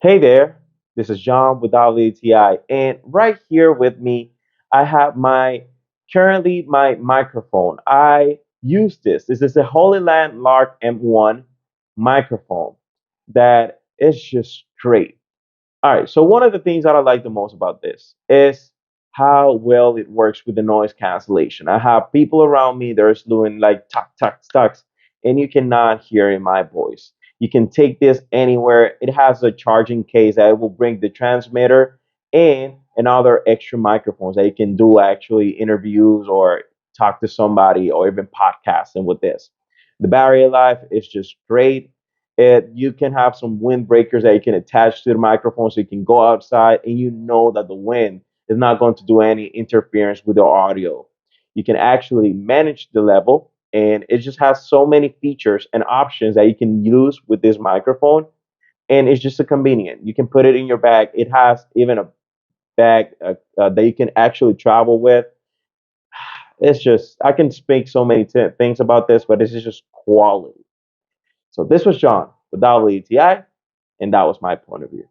Hey there, this is John with LC3 and right here with me, I have my microphone. I use this. This is a Hollyland Lark M1 microphone that is just great. All right, so one of the things that I like the most about this is how well it works with the noise cancellation. I have people around me that are doing like tuck, tuck, tucks, and you cannot hear in my voice. You can take this anywhere. It has a charging case that will bring the transmitter and other extra microphones that you can do actually interviews or talk to somebody or even podcasting with this. The battery life is just great. You can have some windbreakers that you can attach to the microphone so you can go outside and you know that the wind is not going to do any interference with your audio. You can actually manage the level, and it just has so many features and options that you can use with this microphone. And it's just a convenient. You can put it in your bag. It has even a bag that you can actually travel with. It's just, I can speak so many things about this, but this is just quality. So this was John with WETI, and that was my point of view.